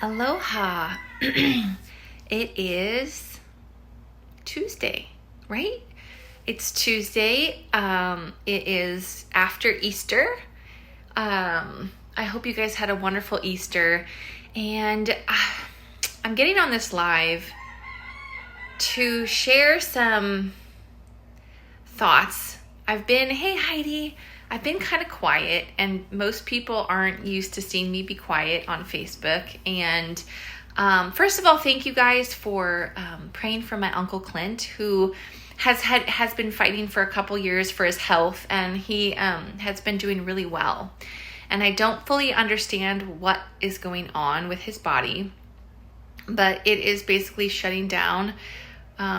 Aloha. It is Tuesday, right? It's Tuesday. It is after Easter. I hope you guys had a wonderful Easter. And I'm getting on this live to share some thoughts. Hey Heidi, I've been kind of quiet, and most people aren't used to seeing me be quiet on Facebook. And first of all, thank you guys for praying for my Uncle Clint, who has been fighting for a couple years for his health, and he has been doing really well. And I don't fully understand what is going on with his body, but it is basically shutting down.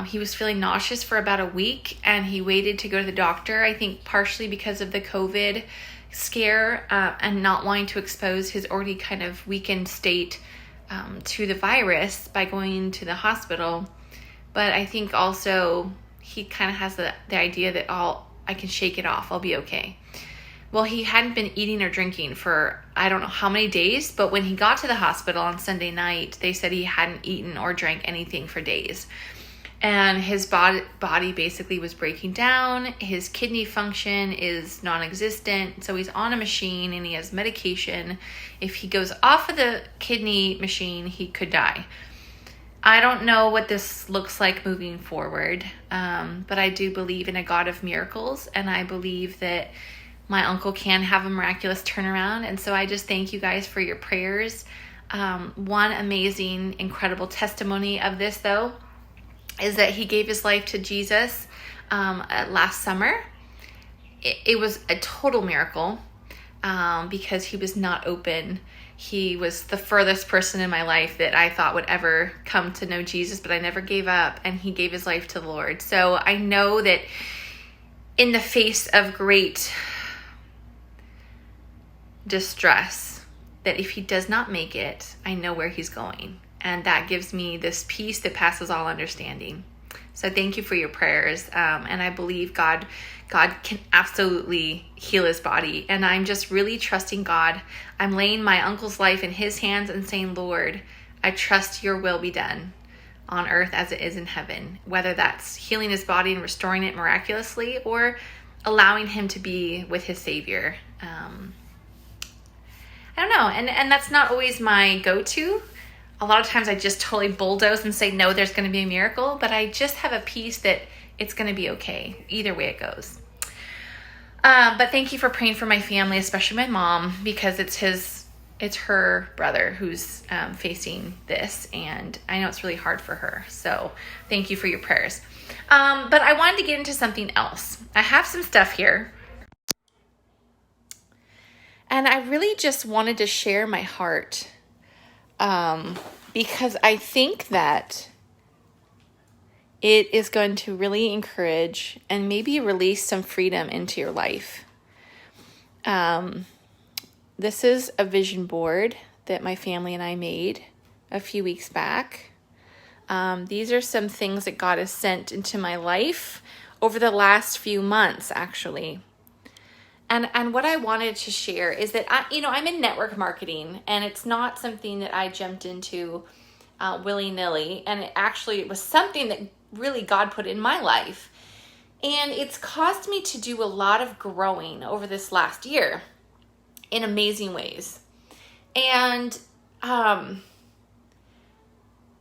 He was feeling nauseous for about a week, and he waited to go to the doctor, I think partially because of the COVID scare and not wanting to expose his already kind of weakened state to the virus by going to the hospital. But I think also he kind of has the idea that I can shake it off, I'll be okay. Well, he hadn't been eating or drinking for I don't know how many days, but when he got to the hospital on Sunday night, they said he hadn't eaten or drank anything for days. And his body basically was breaking down. His kidney function is non-existent. So he's on a machine and he has medication. If he goes off of the kidney machine, he could die. I don't know what this looks like moving forward, but I do believe in a God of miracles, and I believe that my uncle can have a miraculous turnaround. And so I just thank you guys for your prayers. One amazing, incredible testimony of this, though, is that he gave his life to Jesus last summer. It was a total miracle because he was not open. He was the furthest person in my life that I thought would ever come to know Jesus, but I never gave up, and he gave his life to the Lord. So I know that in the face of great distress, that if he does not make it, I know where he's going. And that gives me this peace that passes all understanding. So thank you for your prayers. And I believe God can absolutely heal his body. And I'm just really trusting God. I'm laying my uncle's life in his hands and saying, Lord, I trust your will be done on earth as it is in heaven. Whether that's healing his body and restoring it miraculously, or allowing him to be with his Savior. I don't know. And that's not always my go-to. A lot of times I just totally bulldoze and say, no, there's going to be a miracle, but I just have a peace that it's going to be okay, either way it goes. But thank you for praying for my family, especially my mom, because it's her brother who's facing this, and I know it's really hard for her. So thank you for your prayers. But I wanted to get into something else. I have some stuff here, and I really just wanted to share my heart. Because I think that it is going to really encourage and maybe release some freedom into your life. This is a vision board that my family and I made a few weeks back. These are some things that God has sent into my life over the last few months, actually. And what I wanted to share is that I'm in network marketing, and it's not something that I jumped into willy-nilly. And it was something that really God put in my life. And it's caused me to do a lot of growing over this last year in amazing ways. And, but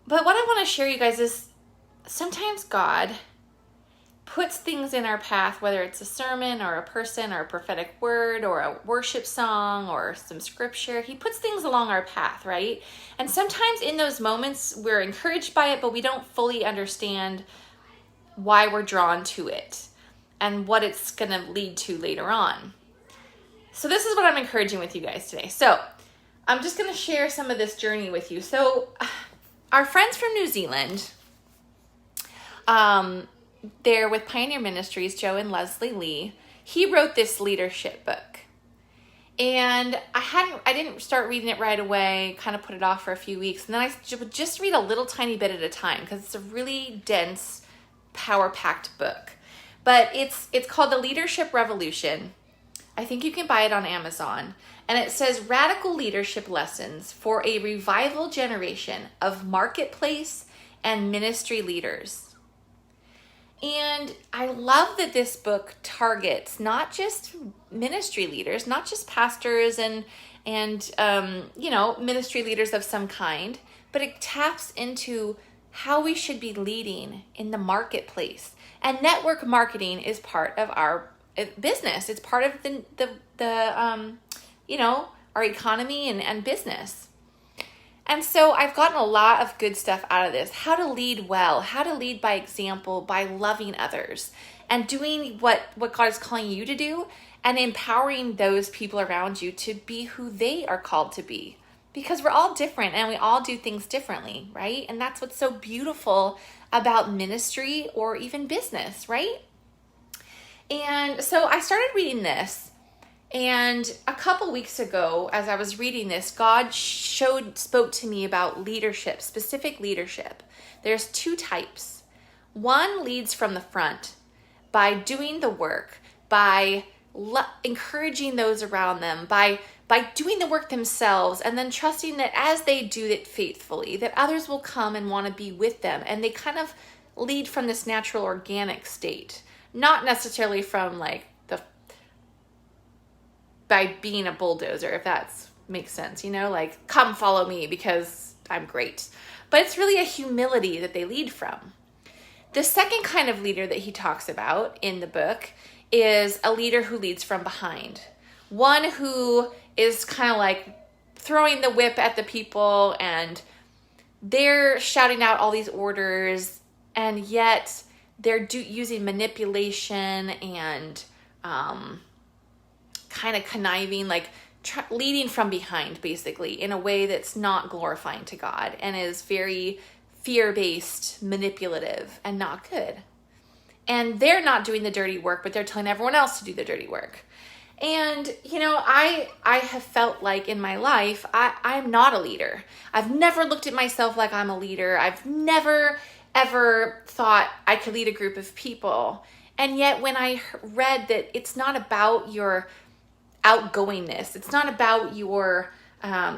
what I want to share you guys is sometimes God puts things in our path, whether it's a sermon or a person or a prophetic word or a worship song or some scripture. He puts things along our path, right? And sometimes in those moments we're encouraged by it, but we don't fully understand why we're drawn to it and what it's going to lead to later on. So this is what I'm encouraging with you guys today. So I'm just going to share some of this journey with you. So our friends from New Zealand, they're with Pioneer Ministries, Joe and Leslie Lee. He wrote this leadership book. And I didn't start reading it right away, kind of put it off for a few weeks. And then I would just read a little tiny bit at a time because it's a really dense, power-packed book. But it's called The Leadership Revolution. I think you can buy it on Amazon. And it says radical leadership lessons for a revival generation of marketplace and ministry leaders. And I love that this book targets not just ministry leaders, not just pastors and ministry leaders of some kind, but it taps into how we should be leading in the marketplace. And network marketing is part of our business. It's part of our economy and business. And so I've gotten a lot of good stuff out of this. How to lead well, how to lead by example, by loving others and doing what God is calling you to do and empowering those people around you to be who they are called to be. Because we're all different and we all do things differently, right? And that's what's so beautiful about ministry or even business, right? And so I started reading this, and a couple weeks ago, as I was reading this, God spoke to me about leadership, specific leadership. There's two types. One leads from the front by doing the work, by encouraging those around them, by doing the work themselves, and then trusting that as they do it faithfully, that others will come and want to be with them. And they kind of lead from this natural organic state, not necessarily from by being a bulldozer, if that makes sense, like come follow me because I'm great. But it's really a humility that they lead from. The second kind of leader that he talks about in the book is a leader who leads from behind. One who is kind of like throwing the whip at the people, and they're shouting out all these orders, and yet they're using manipulation and kind of conniving, like leading from behind, basically, in a way that's not glorifying to God and is very fear-based, manipulative, and not good. And they're not doing the dirty work, but they're telling everyone else to do the dirty work. And, I have felt like in my life, I'm not a leader. I've never looked at myself like I'm a leader. I've never, ever thought I could lead a group of people. And yet when I read that it's not about your outgoingness, it's not about your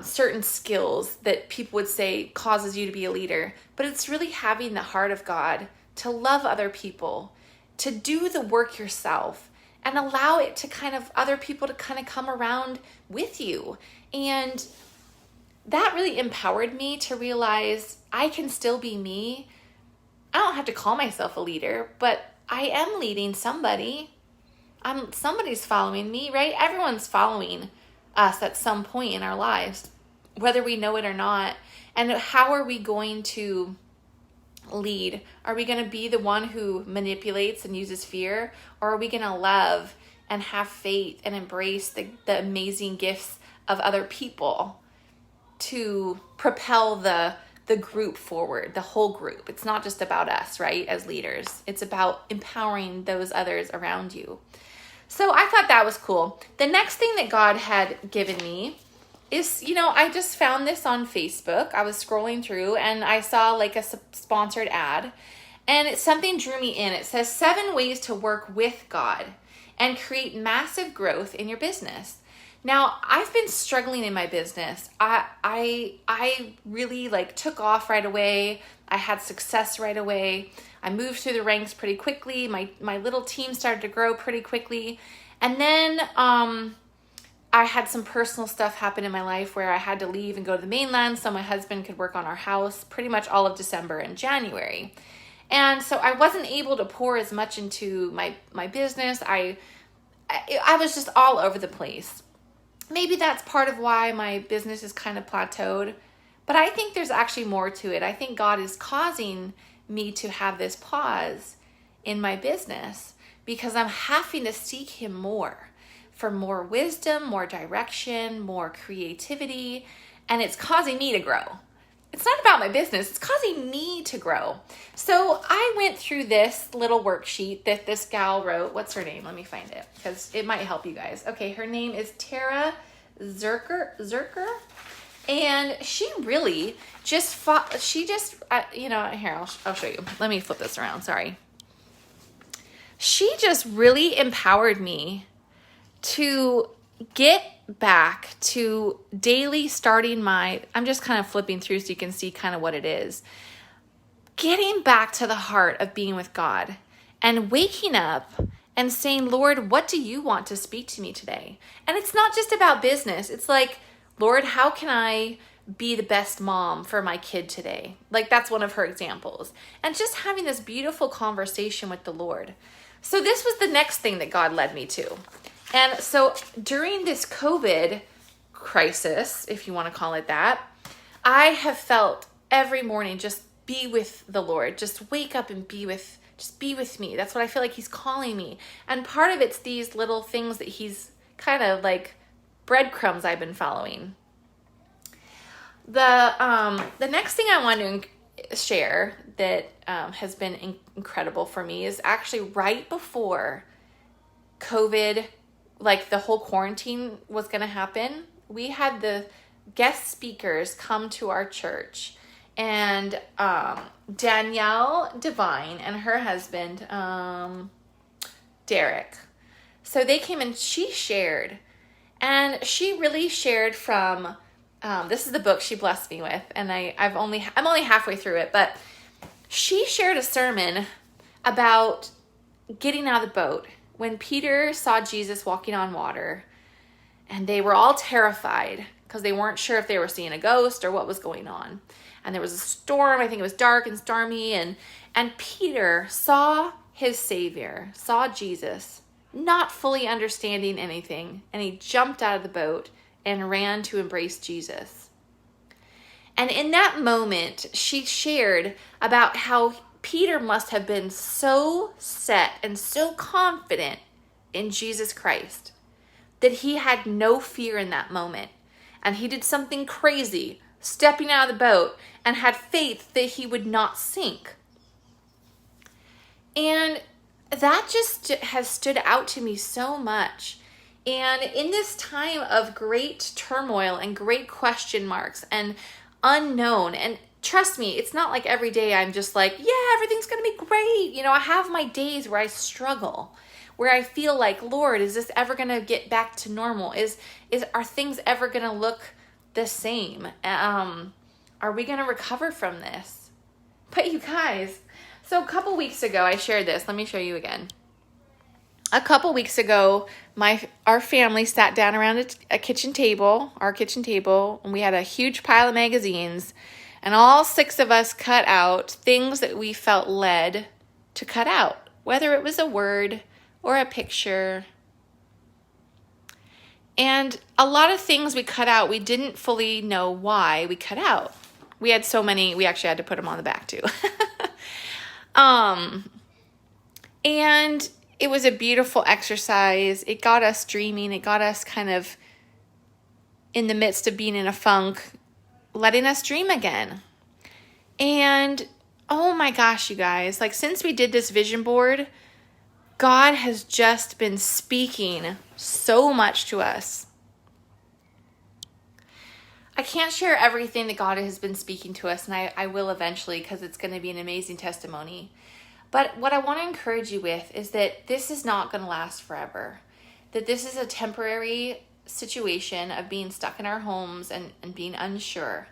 certain skills that people would say causes you to be a leader, but it's really having the heart of God to love other people, to do the work yourself, and allow it to other people to come around with you. And that really empowered me to realize I can still be me. I don't have to call myself a leader, but I am leading somebody. Somebody's following me, right? Everyone's following us at some point in our lives, whether we know it or not. And how are we going to lead? Are we going to be the one who manipulates and uses fear? Or are we going to love and have faith and embrace the amazing gifts of other people to propel the group forward, the whole group? It's not just about us, right? As leaders, it's about empowering those others around you. So I thought that was cool. The next thing that God had given me is, I just found this on Facebook. I was scrolling through and I saw a sponsored ad, and something drew me in. It says 7 ways to work with God and create massive growth in your business. Now, I've been struggling in my business. I really took off right away. I had success right away. I moved through the ranks pretty quickly. My little team started to grow pretty quickly. And then I had some personal stuff happen in my life where I had to leave and go to the mainland so my husband could work on our house pretty much all of December and January. And so I wasn't able to pour as much into my business. I was just all over the place. Maybe that's part of why my business is kind of plateaued, but I think there's actually more to it. I think God is causing me to have this pause in my business because I'm having to seek Him more for more wisdom, more direction, more creativity, and it's causing me to grow. It's not about my business, it's causing me to grow. So I went through this little worksheet that this gal wrote. What's her name? Let me find it because it might help you guys. Okay, her name is Tara Zerker. And she really just here, I'll show you. Let me flip this around, sorry. She just really empowered me to get back to daily starting I'm just kind of flipping through so you can see kind of what it is. Getting back to the heart of being with God and waking up and saying, Lord, what do you want to speak to me today? And it's not just about business. It's like, Lord, how can I be the best mom for my kid today? Like, that's one of her examples. And just having this beautiful conversation with the Lord. So this was the next thing that God led me to. And so during this COVID crisis, if you want to call it that, I have felt every morning, just be with the Lord. Just wake up and just be with me. That's what I feel like he's calling me. And part of it's these little things that he's kind of like breadcrumbs I've been following. The next thing I want to share that has been incredible for me is actually right before COVID, like the whole quarantine was going to happen. We had the guest speakers come to our church, and Danielle Devine and her husband, Derek. So they came and she shared, and she really shared from, this is the book she blessed me with, and I'm only halfway through it, but she shared a sermon about getting out of the boat when Peter saw Jesus walking on water, and they were all terrified because they weren't sure if they were seeing a ghost or what was going on. And there was a storm. I think it was dark and stormy. And Peter saw his Savior, saw Jesus, not fully understanding anything. And he jumped out of the boat and ran to embrace Jesus. And in that moment, she shared about how Peter must have been so set and so confident in Jesus Christ that he had no fear in that moment. And he did something crazy, stepping out of the boat, and had faith that he would not sink. And that just has stood out to me so much. And in this time of great turmoil and great question marks and unknown, and trust me, it's not like every day I'm just like, yeah, everything's going to be great. You know, I have my days where I struggle, where I feel like, Lord, is this ever going to get back to normal? Are things ever going to look the same? Are we going to recover from this? But you guys, so a couple weeks ago, I shared this. Let me show you again. A couple weeks ago, our family sat down around our kitchen table, and we had a huge pile of magazines, and all 6 of us cut out things that we felt led to cut out, whether it was a word or a picture. And a lot of things we cut out, we didn't fully know why we cut out. We had so many, we actually had to put them on the back too. And it was a beautiful exercise. It got us dreaming. It got us kind of in the midst of being in a funk, letting us dream again. And oh my gosh, you guys, like since we did this vision board, God has just been speaking so much to us. I can't share everything that God has been speaking to us, and I will eventually because it's going to be an amazing testimony. But what I want to encourage you with is that this is not going to last forever. That this is a temporary situation of being stuck in our homes and being unsure.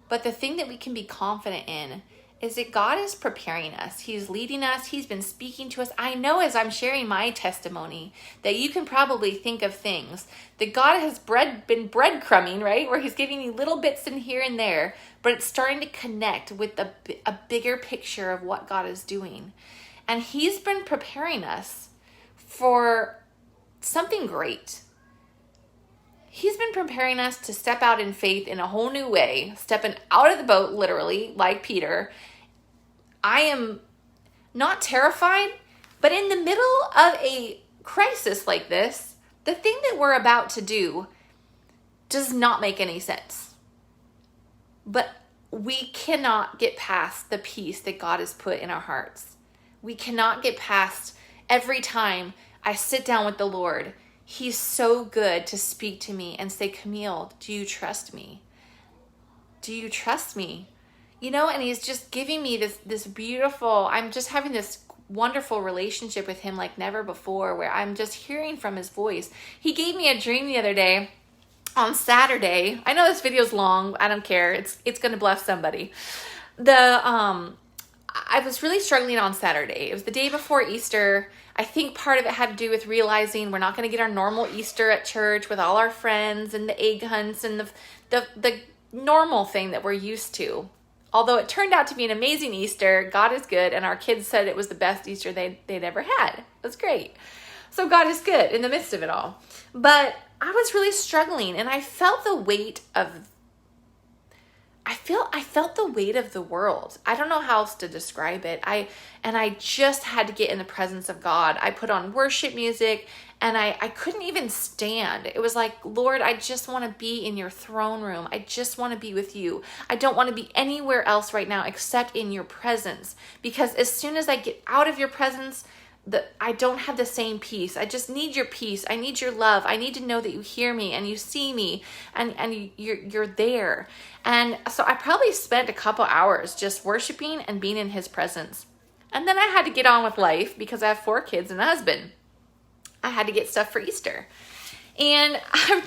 But the thing that we can be confident in is that God is preparing us. He's leading us. He's been speaking to us. I know as I'm sharing my testimony that you can probably think of things that God has been breadcrumbing, right? Where he's giving you little bits in here and there, but it's starting to connect with a bigger picture of what God is doing. And he's been preparing us for something great. He's been preparing us to step out in faith in a whole new way, stepping out of the boat, literally, like Peter. I am not terrified, but in the middle of a crisis like this, the thing that we're about to do does not make any sense. But we cannot get past the peace that God has put in our hearts. We cannot get past every time I sit down with the Lord. He's so good to speak to me and say, Camille, do you trust me? Do you trust me? You know, and he's just giving me this beautiful, I'm just having this wonderful relationship with him like never before, where I'm just hearing from his voice. He gave me a dream the other day on Saturday. I know this video's long. I don't care. It's going to bless somebody. I was really struggling on Saturday. It was the day before Easter. I think part of it had to do with realizing we're not going to get our normal Easter at church with all our friends and the egg hunts and the normal thing that we're used to. Although it turned out to be an amazing Easter, God is good, and our kids said it was the best Easter they'd ever had. It was great. So God is good in the midst of it all. But I was really struggling, and I felt the weight of the weight of the world. I don't know how else to describe it. I just had to get in the presence of God. I put on worship music, and I couldn't even stand. It was like, Lord, I just want to be in your throne room. I just want to be with you. I don't want to be anywhere else right now except in your presence. Because as soon as I get out of your presence, I don't have the same peace. I just need your peace. I need your love. I need to know that you hear me and you see me and you're there. And so I probably spent a couple hours just worshiping and being in his presence. And then I had to get on with life because I have 4 kids and a husband. I had to get stuff for Easter. And I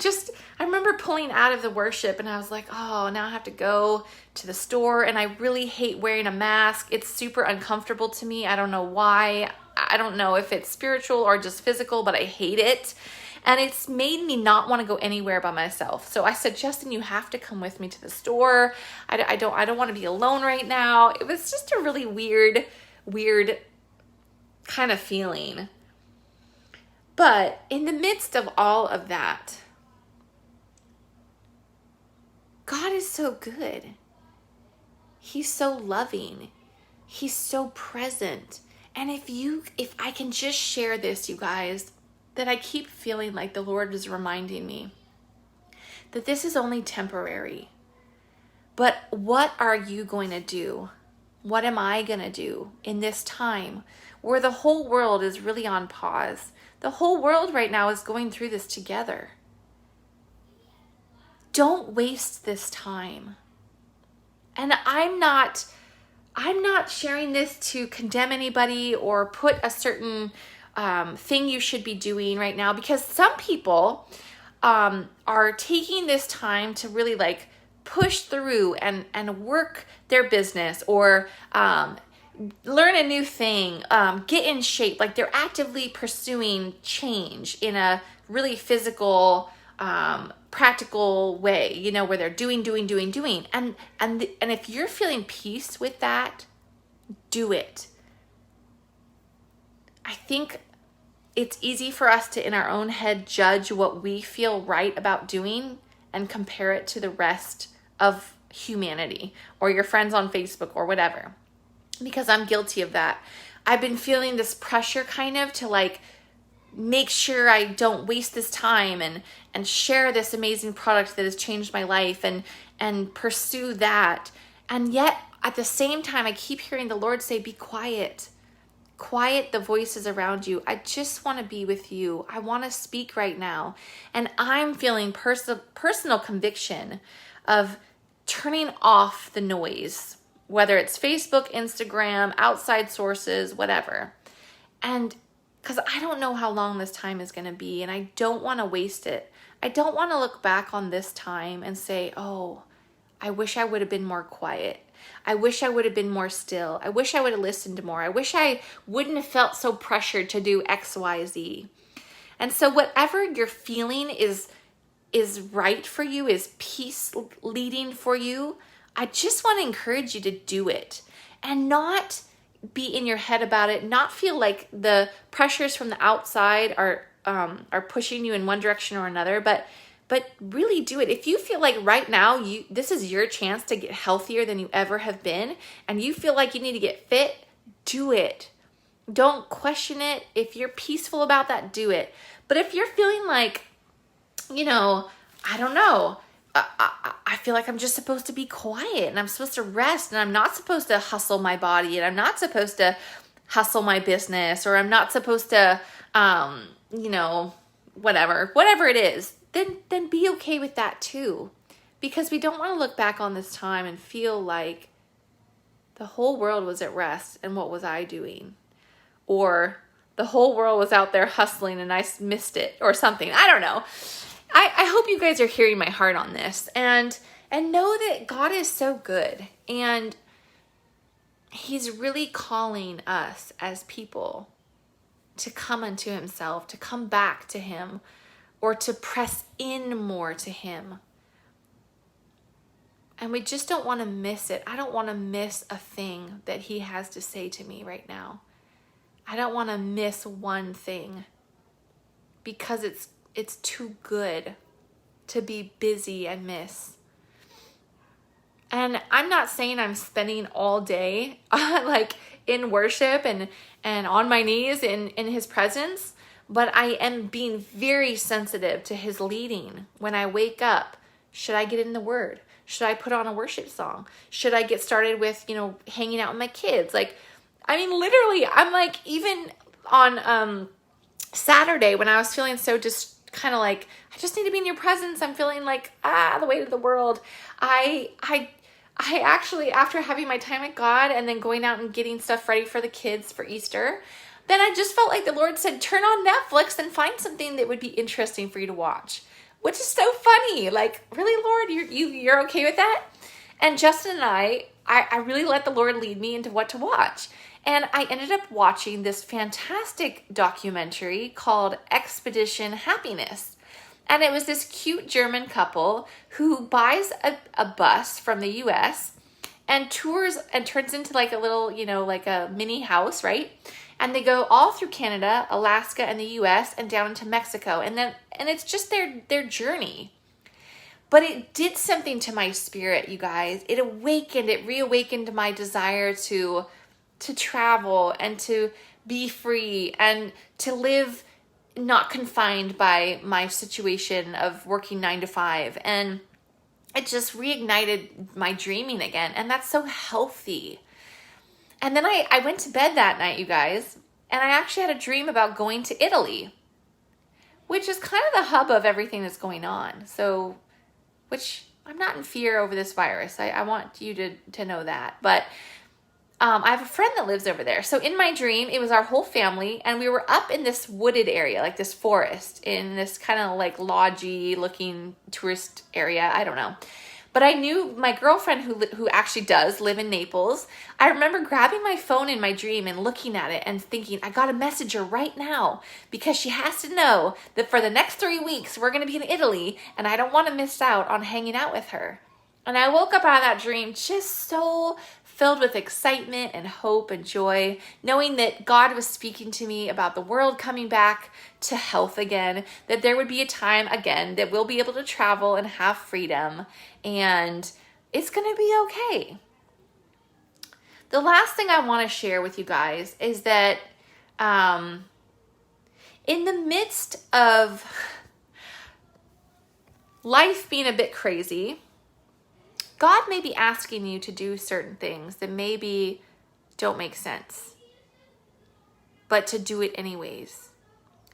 remember pulling out of the worship and I was like, oh, now I have to go to the store. And I really hate wearing a mask. It's super uncomfortable to me. I don't know why. I don't know if it's spiritual or just physical, but I hate it. And it's made me not want to go anywhere by myself. So I said, Justin, you have to come with me to the store. I don't want to be alone right now. It was just a really weird kind of feeling. But in the midst of all of that, God is so good. He's so loving. He's so present. And if I can just share this, you guys, that I keep feeling like the Lord is reminding me that this is only temporary. But what are you going to do? What am I going to do in this time where the whole world is really on pause? The whole world right now is going through this together. Don't waste this time. And I'm not sharing this to condemn anybody or put a certain thing you should be doing right now, because some people are taking this time to really like push through and work their business or learn a new thing, get in shape. Like they're actively pursuing change in a really physical, practical way, you know, where they're doing. And if you're feeling peace with that, do it. I think it's easy for us to, in our own head, judge what we feel right about doing and compare it to the rest of humanity or your friends on Facebook or whatever. Because I'm guilty of that. I've been feeling this pressure kind of to like make sure I don't waste this time and share this amazing product that has changed my life and pursue that. And yet at the same time, I keep hearing the Lord say, be quiet. Quiet the voices around you. I just want to be with you. I want to speak right now. And I'm feeling personal conviction of turning off the noise, whether it's Facebook, Instagram, outside sources, whatever. And because I don't know how long this time is going to be, and I don't want to waste it. I don't want to look back on this time and say, oh, I wish I would have been more quiet. I wish I would have been more still. I wish I would have listened more. I wish I wouldn't have felt so pressured to do X, Y, Z. And so whatever you're feeling is right for you, is peace leading for you, I just want to encourage you to do it and not be in your head about it, not feel like the pressures from the outside are pushing you in one direction or another, but really do it. If you feel like right now this is your chance to get healthier than you ever have been, and you feel like you need to get fit, do it. Don't question it. If you're peaceful about that, do it. But if you're feeling like, you know, I don't know, I feel like I'm just supposed to be quiet and I'm supposed to rest and I'm not supposed to hustle my body and I'm not supposed to hustle my business, or I'm not supposed to, you know, whatever it is, then be okay with that too. Because we don't want to look back on this time and feel like the whole world was at rest and what was I doing? or the whole world was out there hustling and I missed it or something. I don't know. I hope you guys are hearing my heart on this and know that God is so good, and he's really calling us as people to come unto himself, to come back to him, or to press in more to him. And we just don't want to miss it. I don't want to miss a thing that he has to say to me right now. I don't want to miss one thing because it's too good to be busy and miss. And I'm not saying I'm spending all day like in worship and on my knees in his presence, but I am being very sensitive to his leading. When I wake up, should I get in the word? Should I put on a worship song? Should I get started with, hanging out with my kids? Like, I mean, literally, I'm like, even on Saturday when I was feeling so just kind of like, I just need to be in your presence. I'm feeling like, the weight of the world. I actually, after having my time with God and then going out and getting stuff ready for the kids for Easter, then I just felt like the Lord said, turn on Netflix and find something that would be interesting for you to watch, which is so funny. Like, really, Lord, you're okay with that? And Justin and I really let the Lord lead me into what to watch. And I ended up watching this fantastic documentary called Expedition Happiness. And it was this cute German couple who buys a bus from the US and tours and turns into like a little, like a mini house, right? And they go all through Canada, Alaska, and the US and down into Mexico. And it's just their journey. But it did something to my spirit, you guys. It reawakened my desire to travel and to be free and to live not confined by my situation of working 9 to 5. And it just reignited my dreaming again. And that's so healthy. And then I went to bed that night, you guys, and I actually had a dream about going to Italy, which is kind of the hub of everything that's going on. So, which I'm not in fear over this virus. I want you to know that. But I have a friend that lives over there. So in my dream, it was our whole family, and we were up in this wooded area, like this forest, in this kind of like lodgy looking tourist area. I don't know. But I knew my girlfriend who actually does live in Naples. I remember grabbing my phone in my dream and looking at it and thinking, I got to message her right now because she has to know that for the next 3 weeks, we're going to be in Italy and I don't want to miss out on hanging out with her. And I woke up out of that dream just so filled with excitement and hope and joy, knowing that God was speaking to me about the world coming back to health again, that there would be a time again that we'll be able to travel and have freedom, and it's going to be okay. The last thing I want to share with you guys is that in the midst of life being a bit crazy, God may be asking you to do certain things that maybe don't make sense, but to do it anyways.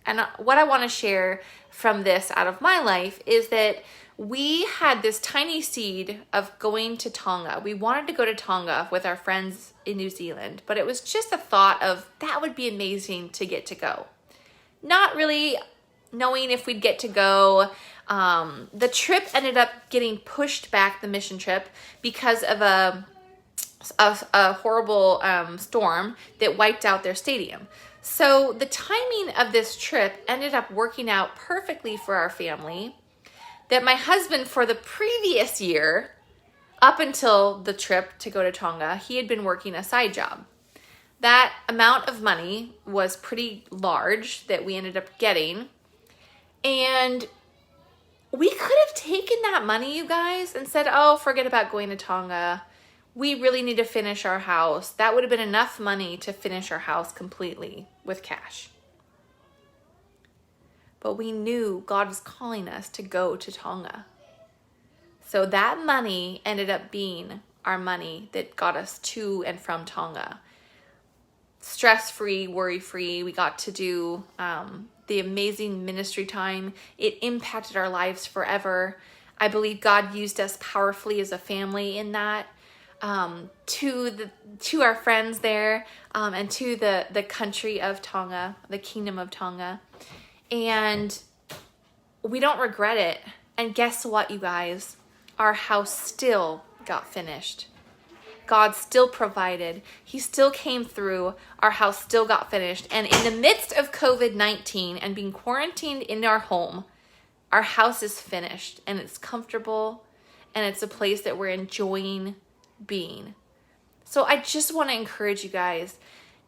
And what I want to share from this out of my life is that we had this tiny seed of going to Tonga. We wanted to go to Tonga with our friends in New Zealand, but it was just a thought of that would be amazing to get to go. Not really knowing if we'd get to go. The trip ended up getting pushed back, the mission trip, because of a horrible storm that wiped out their stadium. So the timing of this trip ended up working out perfectly for our family, that my husband for the previous year, up until the trip to go to Tonga, he had been working a side job. That amount of money was pretty large that we ended up getting. And we could have taken that money, you guys, and said, oh, forget about going to Tonga. We really need to finish our house. That would have been enough money to finish our house completely with cash. But we knew God was calling us to go to Tonga. So that money ended up being our money that got us to and from Tonga. Stress-free, worry-free. We got to do the amazing ministry time. It impacted our lives forever. I believe God used us powerfully as a family in that. to our friends there, and to the country of Tonga, the kingdom of Tonga. And we don't regret it. And guess what, you guys? Our house still got finished. God still provided. He still came through. Our house still got finished. And in the midst of COVID-19 and being quarantined in our home, our house is finished and it's comfortable and it's a place that we're enjoying being. So I just want to encourage you guys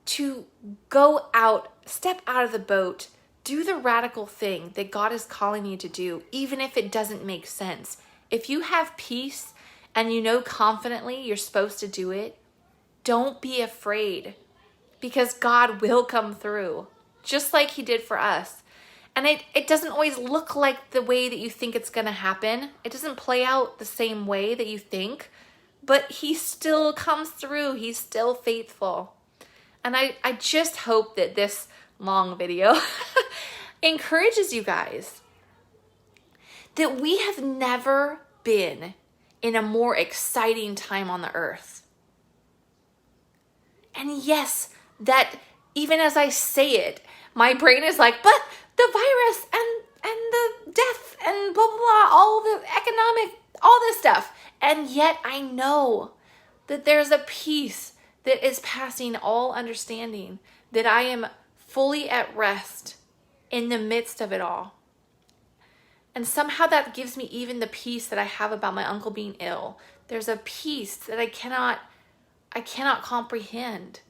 to go out, step out of the boat, do the radical thing that God is calling you to do, even if it doesn't make sense. If you have peace and you know confidently you're supposed to do it, don't be afraid, because God will come through just like he did for us. And it doesn't always look like the way that you think it's going to happen. It doesn't play out the same way that you think, but he still comes through. He's still faithful. And I just hope that this long video encourages you guys that we have never been in a more exciting time on the earth. And yes, that even as I say it, my brain is like, but the virus and the death and blah, blah, blah, all the economic, all this stuff. And yet I know that there's a peace that is passing all understanding, that I am fully at rest in the midst of it all. And somehow that gives me even the peace that I have about my uncle being ill. There's a peace that I cannot comprehend.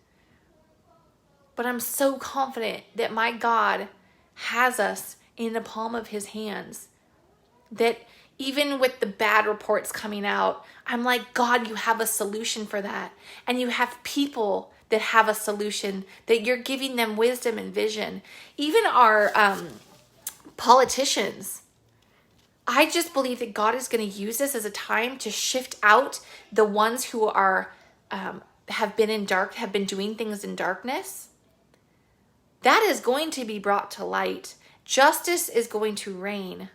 But I'm so confident that my God has us in the palm of his hands, that even with the bad reports coming out, I'm like, God, you have a solution for that. And you have people that have a solution, that you're giving them wisdom and vision. Even our politicians, I just believe that God is going to use this as a time to shift out the ones who are have been doing things in darkness. That is going to be brought to light. Justice is going to reign.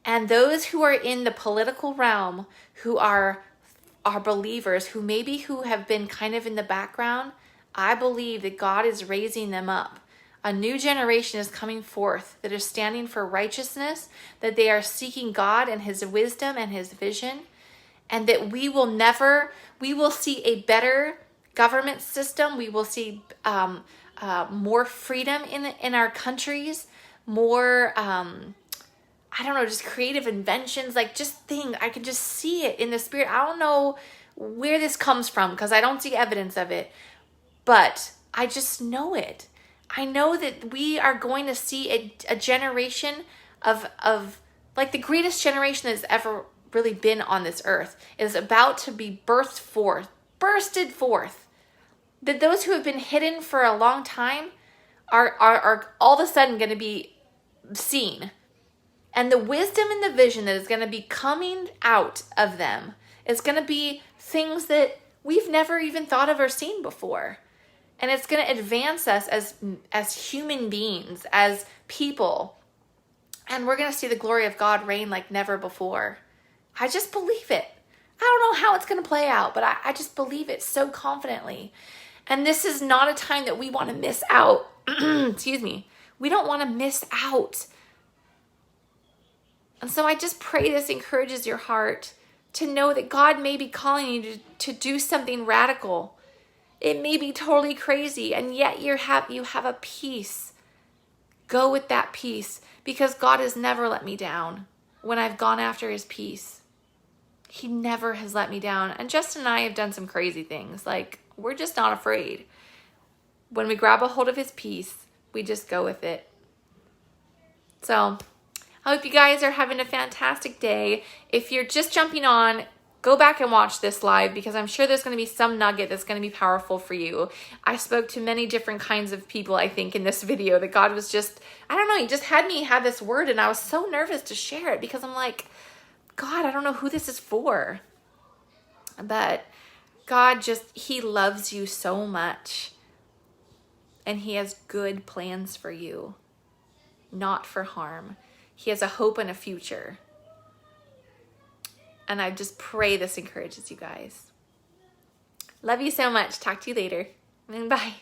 And those who are in the political realm, who are believers, who have been kind of in the background, I believe that God is raising them up. A new generation is coming forth that is standing for righteousness, that they are seeking God and his wisdom and his vision, and that we will see a better government system. We will see more freedom in our countries, more, just creative inventions, I can just see it in the spirit. I don't know where this comes from because I don't see evidence of it, but I just know it. I know that we are going to see a generation of like the greatest generation that's ever really been on this earth is about to be bursted forth. That those who have been hidden for a long time are all of a sudden going to be seen. And the wisdom and the vision that is going to be coming out of them is going to be things that we've never even thought of or seen before. And it's going to advance us as human beings, as people. And we're going to see the glory of God reign like never before. I just believe it. I don't know how it's going to play out, but I just believe it so confidently. And this is not a time that we want to miss out. Excuse me. We don't want to miss out. And so I just pray this encourages your heart to know that God may be calling you to do something radical. It may be totally crazy, and yet you have a peace. Go with that peace, because God has never let me down when I've gone after his peace. He never has let me down. And Justin and I have done some crazy things. We're just not afraid. When we grab a hold of his peace, we just go with it. So I hope you guys are having a fantastic day. If you're just jumping on, go back and watch this live, because I'm sure there's going to be some nugget that's going to be powerful for you. I spoke to many different kinds of people, I think, in this video, that God was just, he just had me have this word, and I was so nervous to share it because I'm like, God, I don't know who this is for. But God he loves you so much, and he has good plans for you, not for harm. He has a hope and a future. And I just pray this encourages you guys. Love you so much. Talk to you later. Bye.